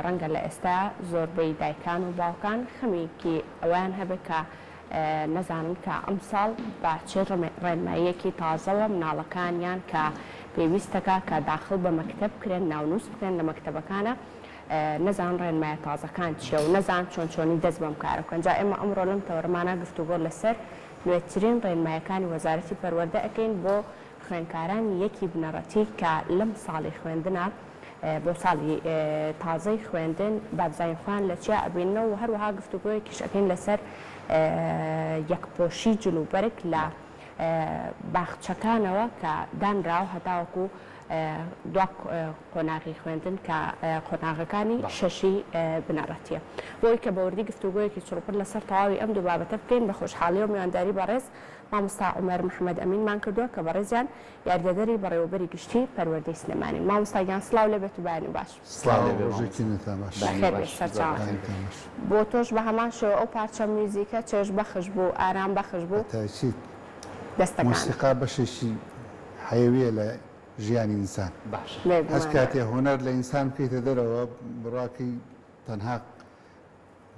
ڕەنگە لە ئێستا زۆربەی دایکان و باوکان خەمێکی ئەویان هەبێت کە نەزانن کە ئەم ساڵ بە چه ڕێنماییەکی تازەوە مناڵەکانیان کە پێویستەکە کە داخل بە مەکتەب بکرێن ناونووس بکرێن لە مەکتەبەکانە نەزان ڕێنمایە تازەکان چیە و نەزان چۆنی دەست بەم کارە بکەن. جا ئێمە ئەمڕۆ لەم تەوەرمانە گفتوگۆ لەسەر نوێترین ڕێنمایەکانی وەزارەتی پەروەردە ئەەکەین بۆ خوێندکارانی یەکی بنەڕەتی کە لەم ساڵی خوێندنە بۆ ساڵی تازەی خوێندن بابزانین لە چیا ئەبینەوە و هەروەها گفتوگۆیەکیش ئەەکەین لەسەر یەکپۆشی جلوبەرگ لە باخچەکانەوە کە دانراو هەتاوەکو دوا قۆناغی خوێندن کە قۆناغەکانی شەشی بنەڕەتیە. بۆی کە بەوردی گفتوگۆیەکی چڕوپڕ لەسەر تەواوی ئەم دوو بابەتە بکەین بە خۆشحاڵی و میوانداری بەڕێز مامۆستا عومەر محەممەد ئەمینمان کردووە کە بەڕێزیان یاردەدەری بەڕێوەبەری گشتی پەروەردەی سلێمانی. مامۆستاگیان سلااو لێبێت و بایانی باش. بۆ تۆش بە هەمان شێوە ئەو پارچە میوزیکە چێژ بەخش بوو، ئارام بەخش بوو. دەستەکان موسیقا بەشێکی حەیویە لە ژیانی ئینسان. هەست کاتێ هوەر لە ئینسان بکەیتە دەرەوە بڕاکەی تەنها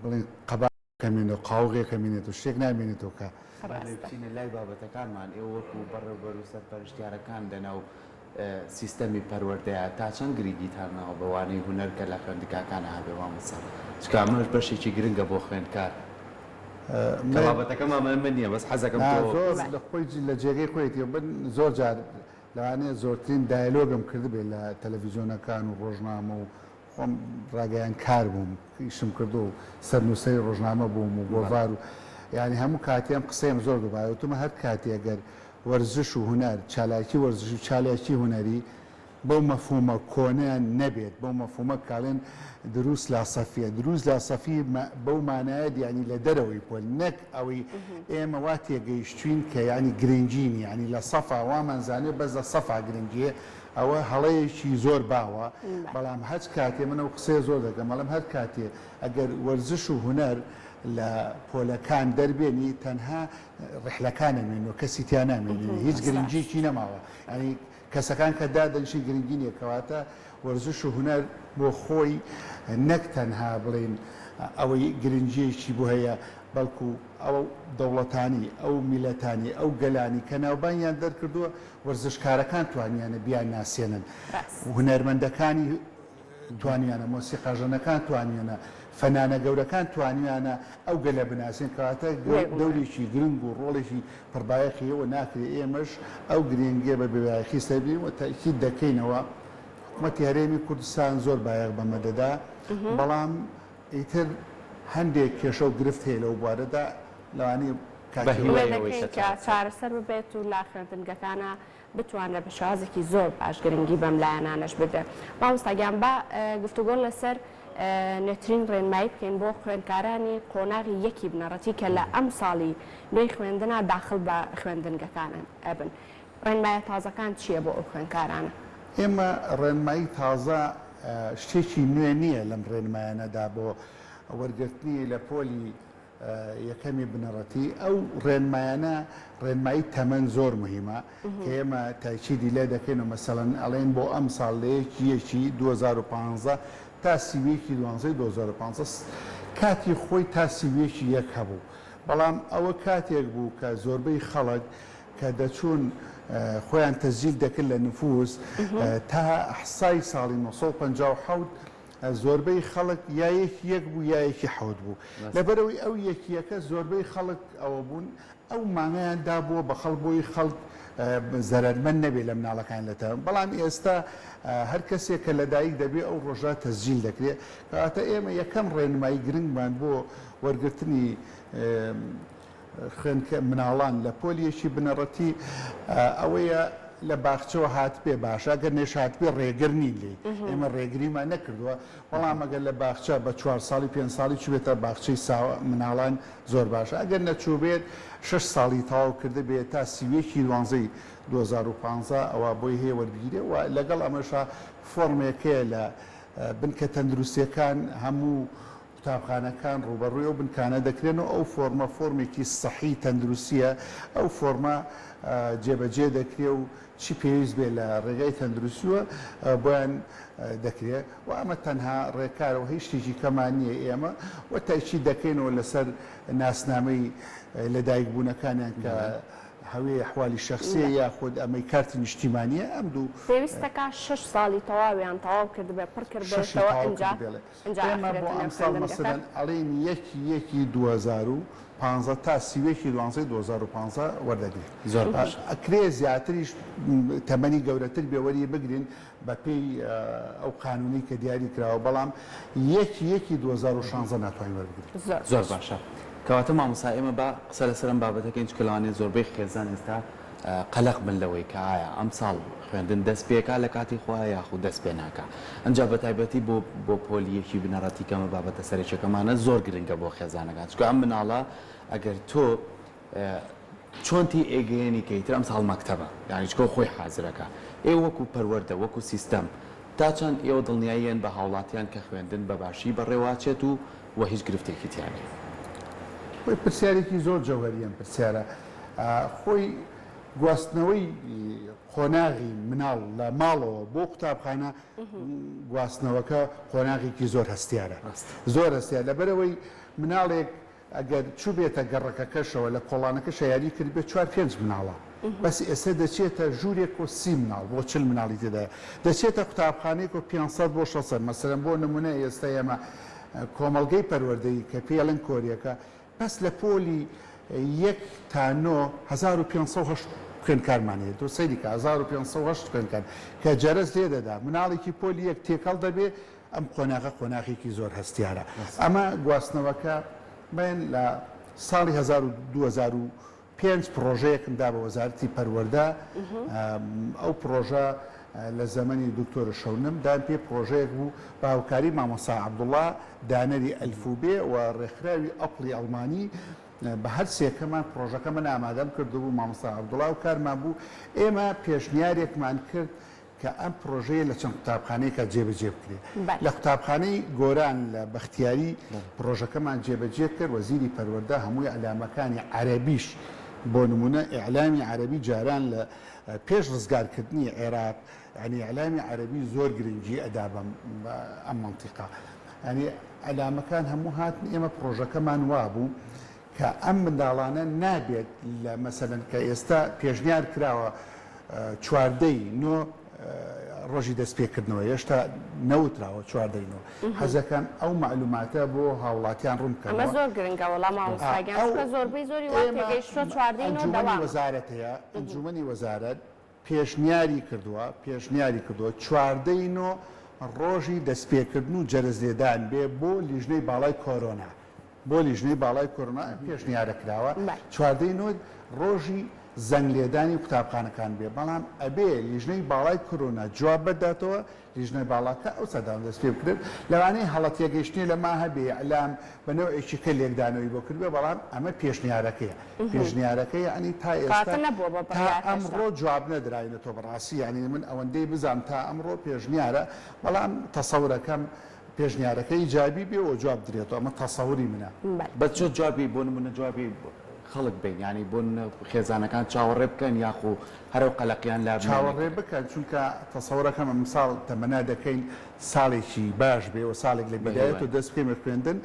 بڵێن قەباکەمێنێت و قاوغێکەمێنێت و شتێک نامێنێتەوە کە بچینە لای بابەتەکانمان ئێوە وەکو بەڕێوەبەر و سەرپەرشتیارەکان دەناو سیستەمی پەروەردەیە تا چەند گرنگی تارنەوە بەوانەی هوەر کە لە خوێندکاکانە هەبێ وامەسا چکە ئەمەش بەشێکی گرنگە بۆ خوێندکار. بابەتەکەم ئەمە نییە بەس حەزەکەم لە خۆی لە جێگەی خۆیەتی بن زۆر جار لەوانەیە زۆرترین دایلۆگم کردبێت لە تەلەڤیزیۆنەکان و ڕۆژنامە و خۆم ڕاگەیان کار بووم ئیشم کردو و سەرنووسەی ڕۆژنامە بووم و گۆڤار و یعنی هەموو کاتیان قسەیم زۆر دووبایەوەتمە هەر کاتی ئەگەر وەرزش و هوەر چالاکی وەرزش و چالاکی هوەری بەو مەفهومە کۆنیان نەبێت بەو مەفهومە کاڵێن دروست لا سەفیە دروست لا سەفی بەو مانایە ینی لە دەرەوەی پۆل نەک ئەوەی ئێمە وا تێگەیشتوین کە ینی گرنگین ینی لە سەفا وامانزانێت بەس لە سەفا گرنگیە ئەوە هەڵەیەکی زۆر باوە بەڵام هەچ کاتێ منە و قسەی زۆر دەکەم بەڵام هەر کاتێ ئەگەر وەرزش و هوەر لە پۆلەکان دەربێنی تەنها ڕحلەکانە مێنەوە کەسی تیان نامێنێ هیچ گرنگیکی نەماوە ینی کەسەکان کە دادەنشی گرنگینیە کەواتە وەرزش و هوەر بۆ خۆی نەک تەنها بڵێن ئەوەی گرنگیەکی بۆ هەیە بەڵکو ئەو دەوڵەتانی ئەو میلەتانی ئەو گەلانی کە ناوبانیان دەرکردووە وەرزشکارەکان توانیانە بیان ناسێنن هونەرمەندەکانی توانیانە مۆسیقاژەنەکان توانیانە فەنانە گەورەکان توانیانە ئەو گەلە بناسێن کەواتە دەورێکی گرنگ و ڕۆڵێکی پڕبایەخیەوە ناکرێت ئێمەش ئەو گرنگیە بە بێبایەخی سەربین و تاکید دەکەینەوە حکوومەتی هەرێمی کوردستان زۆر بایەخ بەمە دەدا بەڵام ئیتر هەندێک کێشە و گرفت هەیە لەو بوارەدا لەوانەیە چارەسەر ببێت و لا خوێندنگەکانە بتوانێت بە شازێکی زۆر باش گرنگی بەم لایەنانەش بدرێت. مامۆستاگیان بە گفتوگۆ لەسەر نوێترین ڕێنمایی بکەین بۆ خوێندکارانی قۆناغی یەکی بنەڕەتی کە لە ئەم ساڵی نوێی خوێندنە داخل بە خوێندنگەکانن ئەبن. ڕێنمایە تازەکان چییە بۆ ئەو خوێندکارانە؟ ئێمە ڕێنمایی تازە شتێکی نوێ نییە لەم ڕێنمایانەدا بۆ وەرگرتنی لە پۆلی یەکەمی بنەڕەتی ئەو ڕێنمایانە ڕێنمایی تەمەەن زۆر مهمە کە ئێمە تاکیدی لێ دەکەین و مەسەڵەن ئەڵێن بۆ ئەم ساڵ لەیەکی یەکی 2015 تا سیوێکی 2015 کاتی خۆی تا سیوێکی یەک هەبوو بەڵام ئەوە کاتێک بوو کە زۆربەی خەڵک کە دەچوون خۆیان تەسجیل دەکرد لە نفوس تا ئەحسای ساڵی 1950 زۆربەی خەڵک یەکی یەک بوو یەکی حەوت بوو لەبەرەوەی ئەو یەکیەکە زۆربەی خەڵک ئەوە بوون ئەو مانگیان دابووە بە خەڵبووی خەڵک زەرمەند نەبێت لە مناڵەکان لەتەوە بەڵام ئێستا هەر کەسێک کە لەدایک دەبێت ئەو ڕۆژە تەسجیل دەکرێت کەواتە ئێمە یەکەم ڕێنمایی گرنگمان بۆ وەرگرتنی خوێندکە مناڵان لە پۆلیەکی بنەڕەتی ئەوەیە لە باخچەوە هاتبێ باشە گەر نێش هاتبێ ڕێگر نین لێ ئێمە ڕێگریمان نەکردووە بەڵام ئەگەر لە باخچە بە 4 ساڵی 5 ساڵی چوێتە باخچەی مناڵان زۆر باشە ئەگەر نەچوو بێت 6 ساڵی تاو کرده بێت تا سیوێکی 2015 ئەوە بۆی هەیە وەربگیرێ و لەگەڵ ئەمەشە فۆرمێکەیە لە بنکە تەندروستیەکان هەموو قوتابخانەکان ڕوبەڕووی ئەو بنکانە دەکرێنەوە ئەو فۆرمێکی سەحی تەندروستیە ئەو فۆرمە جێبەجێ دەکرێ و چی پێویست بێ لە ڕێگای تەندروستیوە بۆیان دەکرێت و ئەمە تەنها ڕێکارەوە هیچ شتێکی کەمان نییە ئێمە و تایچی دەکەینەوە لەسەر ناسنامەی لەدایکبوونەکانیان کە هەوێ حوالی شخصیە یاخود ئەمەی کارتی نیشتیمانیە ئەم دوو پێویستەکە 6 ساڵی تەواویان تەواو کردبێ پڕ کردبێتەوە ئێمە بۆ ئەمساڵ مەسەلەن ئەڵێن یەکی 2015 تا سیوێکی 2015 وەردەگرێت زۆر ئەکرێ زیاتریش تەمەنی گەورەتر بێوەری بگرین بە پێی ئەو قانونی کە دیاری کراوە بەڵام یەکی 2016 ناتوانین وەربگرین زۆر باشە کەواتە مامۆستا ئێمە با قسە لەسەرم بابەتەکەین چکە لەوانێت زۆربەی خێزان ئێستا قەلق بن لەوەی کە ئایا ئەم ساڵ خوێندن دەست پێکا لە کاتی خۆیان یاخود دەست پێ ناکە ئەنجا بە تایبەتی بۆ پۆلیەکی بنەڕەتی کەمە بابەتە سەرچەکەمانە زۆر گرنگە بۆ خێزانەکان چکە ئەم مناڵە ئەگەر تۆ چۆنتی ئێگەیەنی کەیتر ئەم ساڵ مەکتەبە یانی چکە خۆی حازرەکە ئێ وەکو پەروەردە وەکو سیستەم تا چەند ئێوە دڵنیاییان بە هاوڵاتیان کە خوێندن بە باشی بەڕێواچێت و هیچ گرفتێکی تیانێ خۆی پرسیارێکی زۆر جەوهریان پرسیارە خۆی گواستنەوەی قۆناغی مناڵ لە ماڵەوە بۆ قوتابخانە گواستنەوەکە قۆناغێکی زۆر هەستیارە زۆر هەستیار لەبەرەوەی مناڵێک ئەگەر چوو بێتە گەڕەکەکەشەوە لە کۆڵانەکە شەیاری کرد بێت 4-5 مناڵە بەس ئێستا دەچێتە ژوورێک و 30 مناڵ بۆ 40 مناڵی تێدایە دەچێتە قوتابخانەیەک و 500 بۆ 600 مەسەلەن بۆ نمونە ئێستا ئێمە کۆمەڵگەی پەروەردەی کە پێڵن کۆریەکە بەس لە پۆلی 1 تا 9 1500 خوێندکارمانەیە تۆ سەیریکە 1500 خوێندکار کە جەرەز لێ دەدا مناڵێکی پۆلی 1 تێکەڵ دەبێ ئەم قۆناغێکی زۆر هەستیارە ئەمە گواستنەوەکە بەن لە ساڵی 2005 پرۆژەیەکمدا بە وەزارەتی پەروەردە ئەو پرۆژە لە زەمەنی دکتۆرە شەونم دان پێ پرۆژەیەک بوو باوکاری مامۆستا عەبدوڵڵا دانەری ئەلفوبێ و ڕێکخراوی ئەپڵی ئەڵمانی بە هەر سێکەمان پرۆژەکەمان ئامادەم کردبوو مامۆستا عەبدوڵڵا و کارمان بوو ئێمە پێشنیارێکمان کرد کە ئەم پرۆژەیە لە چەند قوتابخانەیەکە جێبەجێ بکرێت لە قوتابخانەی گۆران لە بەختیاری پرۆژەکەمان جێبەجێ کرد وەزیری پەروەردە هەمووی ئەلامەکانی عەرەبیش بۆ نمونە ئیعلامی عەرەبی جاران لە پێش ڕزگارکردنی عێراق ینی ئیعلامی عەرەبی زۆر گرنگی ئەدا بە ئەم مەنتیقا ینی ئەلامەکان هەموو هاتن ئێمە پرۆژەکەمان وا بوو کە ئەم منداڵانە نابێت لە مەسەلەن کە ئێستا پێشنیار کراوە چواردەی نۆ ڕۆژی دەستپێکردنەوە هێشتا نەوتراوە چواردەی نۆ حەزەکەم ئەو معلوماتە بۆ هاوڵاتیان ڕوونکەن ئەمە زۆر گرنگە وەڵام مامۆستاگیان زۆربەی زۆری واتێگەیشتووە چواردەی نۆ ئەنجومەنی وەزارەت هەیە ئەنجومەنی وەزارەت پێشنیاری کردووە چواردەی نۆ ڕۆژی دەستپێکردن و جەرزێدان بێ بۆ لیژنەی باڵای کۆرۆنا بۆ لیژنەی باڵای کۆرۆنا پێشنیارە کراوە چواردەی نۆ ڕۆژی زەنگ لێدانی قوتابخانەکان بێ بەڵام ئەبێ لیژنەی باڵای کۆرۆنا جواب بداتەوە لیژنەی باڵاکە ئەو سەدان دەست پێ بکرێت لەوانەیە هەڵەتێگەیشتنی لە ما هەبێ ئەلام بەنەوەیەکی کە لێکدانەوەی بۆ کردبێ بەڵام ئەمە پێشنیارەکەیە ئەنی تا ئێستا تا ئەمڕۆ جواب نەدراینەوە بەڕاستی ینی من ئەوەندەی بزانم تا ئەمڕۆ پێشنیارە بەڵام تەسەورەکەم پێشنیارەکەی جوابی بێ و جواب درێتەوە ئەمە تەسەوری منە بە چۆ جوابی بۆ نمونە جوابی خەڵک بین ینی بۆن خێزانەکان چاوەڕێ بکەن یاخو هەرو قەلەقیان لا چاوەڕێ بکەن چونکە تەسەورەکەم ئەمساڵ تەمەنا دەکەین ساڵێکی باش بێ و ساڵێک لە بەدایەت و دەست پێمە خوێندن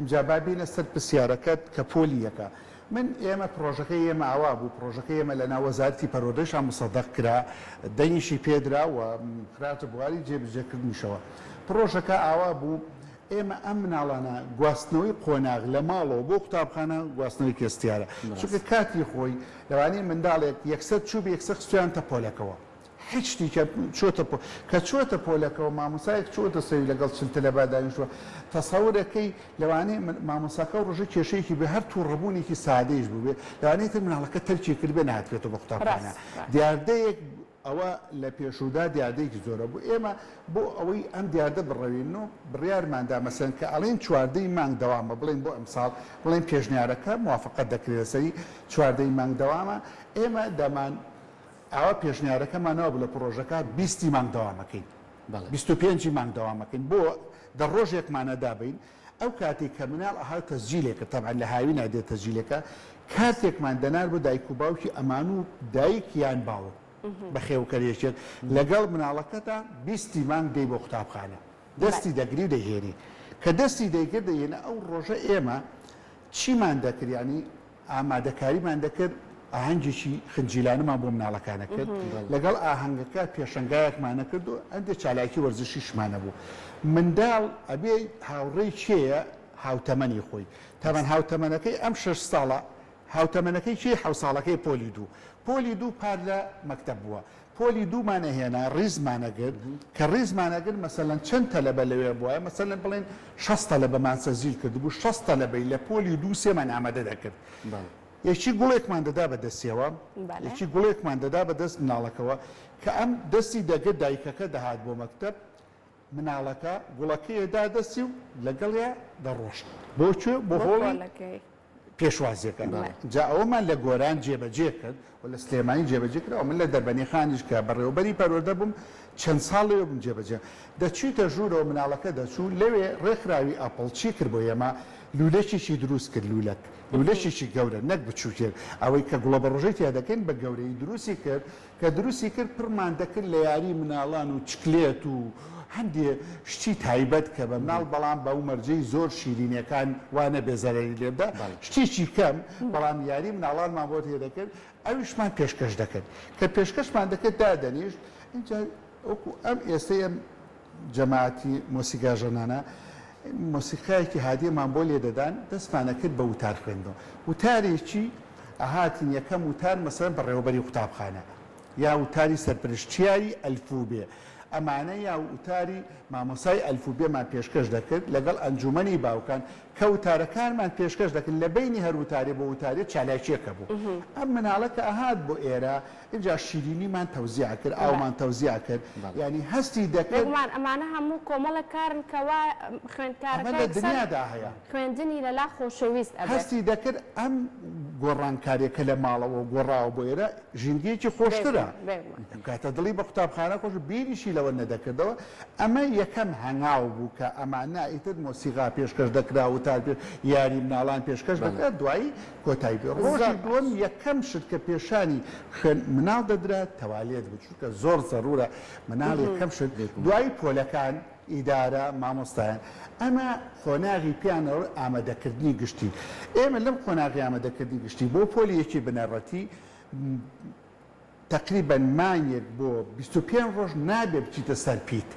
جابابینە سەر پرسیارەکەت کە پۆلیەکە من ئێمە پرۆژەکەی ئێمە ئاوا بوو پرۆژەکەی ئێمە لە ناو وەزارەتی پەروەردەیشان مصەدەق کرا دەنیشی پێدرا و خراتە بواری جێبەجێکردنیشەوە پرۆژەکە ئاوا بوو ئێمە ئەم مناڵانە گواستنەوەی قۆناغ لە ماڵەوە بۆ قوتابخانە گواستنەوەی کێستیارە چونکە کاتی خۆی لەوانەیە منداڵێک یەکسەر چوو بە یەکسەر خستویانتە پۆلەکەوە هیچ شتێکە چۆتە پۆلەکەوە مامۆسایەک چۆتە سەوی لەگەڵ چلتە لە بادانیشوە تەسەورەکەی لەوانەیە مامۆساکە و ڕۆژە کێشەیەکی بێ هەر توو ڕەبوونێکی سادەیش بوو بێ لەوانەیە تر مناڵەکە تەرکی کرد بێ نهاتوێتەوە بە قوتابخانە دیاردەیەک ئەوە لە پێشودا دیاردەیەکی زۆرە بوو ئێمە بۆ ئەوەی ئەم دیاردە بڕەوین و بڕیارماندا مەسەن کە ئەڵێن چواردەی مانگ دەوامە بڵێن بۆ ئەمساڵ بڵێن پێشنیارەکە موافقەت دەکرێت سەری چواردەی مانگ دەوامە ئێمە دەمان ئەوە پێشنیارەکەمانەوە لە پرۆژەکە 20 مانگ دەوامەکەین 25 مانگ دەوامەکەین بۆ دە ڕۆژێکمانە دابین ئەو کاتێک کە مناڵ ئەها تەسجیلێکە تەبعا لە هاوی نادێت تەسجیلەکە کاتێکمان دەنار بۆ دایک و باوکی ئەمان و دایک یان باوە بە خێوکەرێکێک لەگەڵ مناڵەکەتا 20 مانگ دەی بۆ قوتابخانە دەستی دەگری و دەهێنی کە دەستی دەیکرد دەهێنە ئەو ڕۆژە ئێمە چیمان دەکرد ینی ئامادەکاریمان دەکرد ئاهەنگێکی خنجیلانەمان بۆ مناڵەکانە کرد لەگەڵ ئاهەنگەکە پێشەنگایەکمانە کرد و ئەندێک چالاکی وەرزشیشمانە بوو منداڵ ئەبێ هاوڕێی چێە هاوتەمەنی خۆی تامان هاوتەمەنەکەی ئەم 6 ساڵە هاوتەمەنەکەی چی حەو ساڵەکەی پۆلی دوو پار لە مەکتەب بووە پۆلی دوومانە هێنا ڕیزمانەگرت کە ڕیزمانەگرت مەسەلەن چەند تەلەبە لەوێ بووە مەسەلەن بڵێن 6 تەلەبەمان سەرزیل کردبوو 6 تەلەبەی لە پۆلی دوو سێمان ئامادە دەکرد یەکی گوڵێکمان دەدا بە دەستیەوە یەکی گوڵێکمان دەدا بە دەست مناڵەکەەوە کە ئەم دەستی دەگرت دایکەکە دەهات بۆ مەکتەب مناڵەکە گوڵەکەیدا دەستی و لەگەڵیا دەڕۆشت بۆچێ بۆ هۆڵی پێشوازیەکە جا ئەومان لە گۆران جێبەجێ کرد و لە سلێمانی جێبەجێ کرد من لە دەربەنی خانیش کە بەڕێوەبەری پەروەردە بووم چەند ساڵێ بم جێبەجێ دەچیتە ژوورەوە مناڵەکە دەچوو لەوێ ڕێکخراوی ئاپڵ چی کرد بۆ ئێمە لولەکێکی دروست کرد لولەکێکی گەورە نەک بچووکێت ئەوەی کە گوڵە بە ڕۆژێتی دەکەین بە گەورەی دروستی کرد کە دروستی کرد پڕمان دەکرد لە یاری مناڵان و چکلێت و هەندێ شتی تایبەت کە بە مناڵ بەڵام بە و مەرجەی زۆر شیرینەکان وانە بێزەرەری لێبدا شتێکی کەم بەڵام یاری مناڵانمان بۆ تێ دەکرد ئەویشمان پێشکەش دەکرد کە پێشکەشمان دەکرد دادەنیشت اینجا وەکو ئەم ئێستەی ئەم جەماعەتی مۆسیقا ژەنانە مۆسیقایەکی هادیەمان بۆ لێ دەدان دەستمانە کرد بە وتار خوێندەوە وتارێکی ئاهاتین یەکەم وتار مەسەلەن بەڕێوەبەری قوتابخانە یا وتاری سەرپرشتیاری ئەلفوبێ ئەمانە یا وتاری مامۆسای ئەلفوبێمان پێشکەش دەکرد لەگەڵ ئەنجومەنی باوکان کە وتارەکانمان پێشکەش دەکرد لە بینی هەر وتارێ بۆ وتارێ چالاکیەکە بوو ئەم مناڵەکە ئاهات بۆ ئێرە اینجا شیرینیمان تەوزیع کرد ئاومان تەوزیع کرد ینی هەستی دەکرد ئەمانە هەموو کۆمەڵە کارن کەوا خوێندکارەکە لە دنیادا هەیە خوێندنی لەلا خۆشەویست هەستی دەکرد ئەم گۆڕانکاریەکە لە ماڵەوە گۆڕاوە بۆ ئێرە ژینگەیەکی خۆشترە کاتە دڵی بە قوتابخانە خۆش بیریشی لەوە نەدەکردەوە ئەمە یەکەم هەنگاو بوو کە ئەمانە ئیتر مۆسیقا پێشکەش دەکرا و تا یاری مناڵان پێشکەش دەکرێت دوایی کۆتایی ڕۆژی دووەم یەکەم شت کە پێشانی مناڵ دەدرات تەوالێت بچووکە زۆر زەرورە مناڵ یەکەم شت دوایی پۆلەکان ئیدارە مامۆستایان ئەمە خۆناغی پیانەوە ئامادەکردنی گشتی ئێمە لەم خۆناغی ئامادەکردنی گشتی بۆ پۆلیەکی بنەڕەتی تقریبا مانیێک بۆ 25 ڕۆژ نابێ بچیتە سەر پێت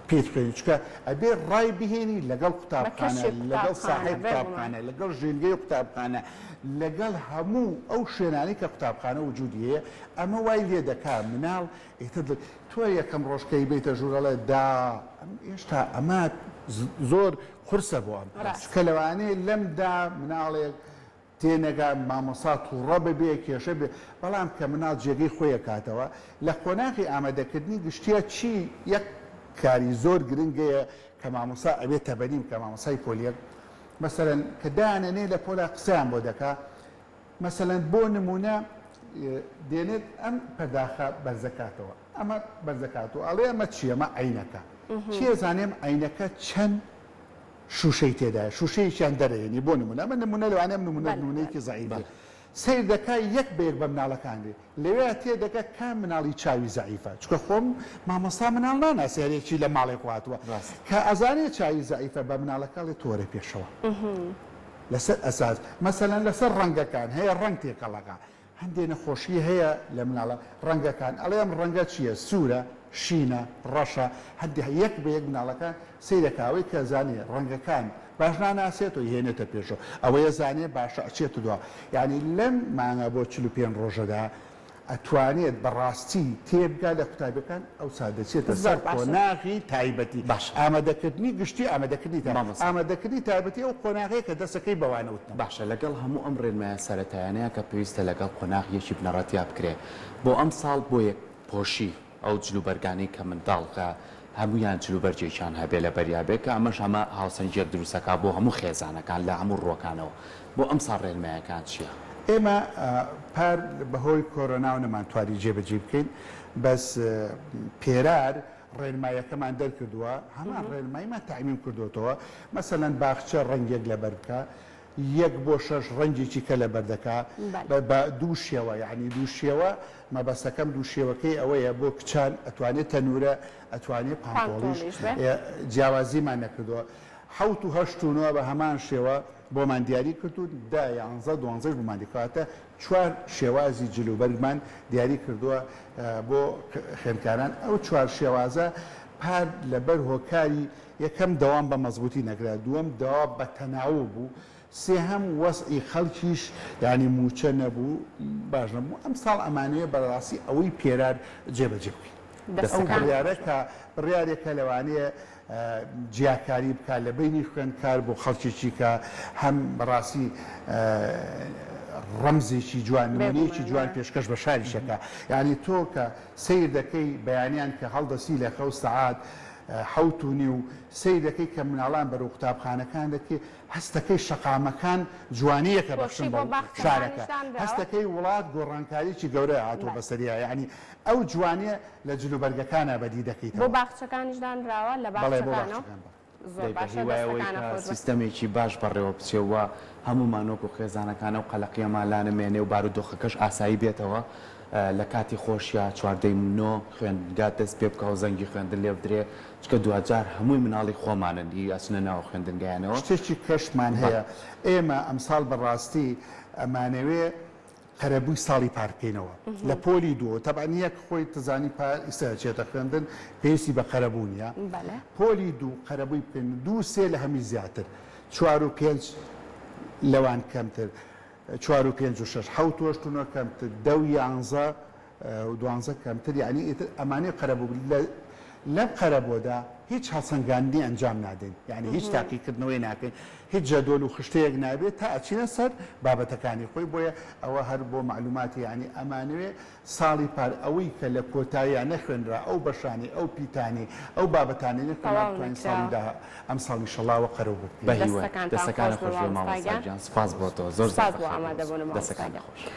خوێنی چکە ئەبێ ڕای بهێنی لەگەڵ قوتابخانە لەگەڵ ساحەب قوتابخانە لەگەڵ ژینگەی قوتابخانە لەگەڵ هەموو ئەو شوێنانی کە قوتابخانە وجودی هەیە ئەمە وای لێ دەکات مناڵ ئیتر تۆ یەکەم ڕۆژکەی بێتە ژوورەڵە دا ئێشتا ئەمە زۆر قورسە بۆ ئەم چکە لەوانەیە لەمدا مناڵێک تێنەگا مامۆسا تووڕە ببێ کێشە بێ بەڵام کە مناڵ جێگەی خۆیە کاتەوە لە خۆناغی ئامادەکردنی گشتیە چی یەک کاری زۆر گرنگەیە کە مامۆسا ئەوێت تەبەنیم کە مامۆسای پۆلیەک مەسەلەن کە دانەنێ لە پۆلا قسەیان بۆ دەکا مەسەلەن بۆ نمونە دێنێت ئەم پەرداخە بەرزەکاتەوە ئەمە بەرزەکاتەوە ئەڵێ ئەمە چیە ئەمە عینەکە چیە زانێم عینەکە چەند شوشەی تێدایە شوشەیەکیان دەرەێنی بۆ نمونە ئەمە نمونە لەوانەیە نمونەیەکی زەعیفە سیر دەکای یەک بێک بە مناڵەکان دێ لەوێ تێ دەکە کام مناڵی چاوی زەعیفە چکە خۆم مامۆستا مناڵ ناناسێرێکی لە ماڵێک هاتووە کە ئەزانێ چاوی زەعیفە بە مناڵەکەڵێ تۆرە پێشەوە لەسەر ئەساس مەسەلەن لەسەر ڕەنگەکان هەیە ڕەنگ تێکەڵەکە هەندێ نەخۆشی هەیە لە مناڵە ڕەنگەکان ئەڵێ ئەم ڕەنگە چییە سوورە شینە ڕەشە هەندێ یەک بە یەک مناڵەکان سیرەکاوی کە زانێ ڕەنگەکان باش ناناسێت و هێنێتە پێشەوە ئەوەیە زانێ باشە ئەچێتە دووە یعنی لەم مانگە بۆ 45 ڕۆژەدا ئەتوانێت بەڕاستی تێبگا لە قوتابەکان ئەو سادەچێتە سەر قۆناغی تایبەتی ئامادەکردنی گشتی ئامادەکردنی تایبەتی ئەو قۆناغەیە کە دەسەکەی بەوانەوتن باشە لەگەڵ هەموو ئەم ڕێنمایە سەرەتایانەیە کە پێویستە لەگەڵ قۆناغیەکی بنەڕەتیا بکرێ بۆ ئەم ساڵ بۆ یەک پۆشی ئەو جلوبەرگانی کە منداڵکە هەمویان جلوبەرجێکیان هەبێ لە بەریابێت کە ئەمەش ئەمە هاوسەنجێک دروستەکە بۆ هەموو خێزانەکان لە هەموو ڕۆکانەوە بۆ ئەم ساڵ ڕێنمایەکان چییە؟ ئێمە پار بەهۆی کۆرۆنا و نەمانتوانی جێبەجێ بکەین بەس پێرار ڕێنمایەکەمان دەرکردووە هەمان ڕێنماییمان تاعمیم کردوێتەوە مەسەلەن باخچە ڕەنگێک لەبەر بکە 1 بۆ 6 ڕەنگێکی کە لەبەر دەکا بە دوو شێوە یعنی دوو شێوە مەبەستەکەم دوو شێوەکەی ئەوەیە بۆ کچان ئەتوانێت تەنورە ئەتوانێت پانتۆڵیش جیاوازیمان نەکردووە 7 و 8 و 9 بە هەمان شێوە بۆمان دیاری کردو 10 11 12 بۆمان دیکاتە 4 شێوازی جلوبەرگمان دیاری کردووە بۆ خوێندکاران ئەو 4 شێوازە پار لەبەر هۆکاری یەکەم دەوام بە مەزبوطی نەگرا دووەم داوا بە تەناوب بوو سێهەم وەسعی خەڵکیش ینی موچە نەبوو باش نەبوو ئەم ساڵ ئەمانەیە بەڕاستی ئەوەی پێرار جێبەجێبووی ئەو بڕیارێکە لەوانەیە جیاکاری بکات لە بینی خوێندکار بۆ خەڵکیی کە هەم بەڕاستی ڕەمزێکی جوان نمونەیەکی جوان پێشکەش بە شاریشەکە یعنی تۆ کە سیر دەکەی بەیانیان کە هەڵدەسی لە خەو سەعات 7 و نی و سیر دەکەی کە مناڵان بەرەو قوتابخانەکان دەکەی هەستەکەی شەقامەکان جوانەیەکە بەخشن بە شارەکە هەستەکەی وڵات گۆڕانکاریی گەورە هاتووە بەسەریە یعنی ئەو جوانیە لە جلوبەرگەکانە بەدی دەکەیت بۆ باخچەکانیشدانراوە لە باخچەکانەوە سیستەمێکی باش بەڕێوە بچێەوە هەمومانۆکو خێزانەکانە و قەلەقیەمانلانە بارودۆخەکەش ئاسایی بێتەوە لە کاتی خۆشیە 4 خوێندگات دەست پێ بکە و زەنگی خوێندن لێ بدرێ چکە دوجار هەمووی مناڵی خۆمانن هی ئەچنە ناو خوێندنگایانەوە شتێکی کەشمان هەیە ئێمە ئەمساڵ بەڕاستی ئەمانەوێ قەرەبووی ساڵی پارکەینەوە لە پۆلی دووە تەبان یەک خۆی تزانی ئیسچێتە خوێندن پێویستی بە قەرەبوونیە پۆلی دوو قەرەبووی بکەین 2 لە هەمی زیاتر 4 و 5 لەوان کەمتر 4 و 5 و 6 7 و 8 و 9 کەمتر 10 و 11 و 12 کەمتر یعنی ئەمانەی قەرەبوو لەم قەرەبۆدا هیچ هەسەنگاندنی ئەنجام نادەین یعنی هیچ تاقیکردنەوەی ناکەین هیچ جەدۆل و خشتەیەک نابێت تا ئەچینە سەر بابەتەکانی خۆی بۆیە ئەوە هەر بۆ معلوماتی یعنی ئەمانوێ ساڵی پار ئەوەی کە لە کۆتاییە نەخوێنرا ئەو بەشانی ئەو پیتانی ئەو بابەتانی نەکەواتوانین ساڵیدا ئەم ساڵی شەڵاوە قەرەو بە هیوای دەستەکانە خۆش بە ماڵەساگیان سپاس بۆ تۆ زۆر ئامادەبوون دەستەکانی خۆش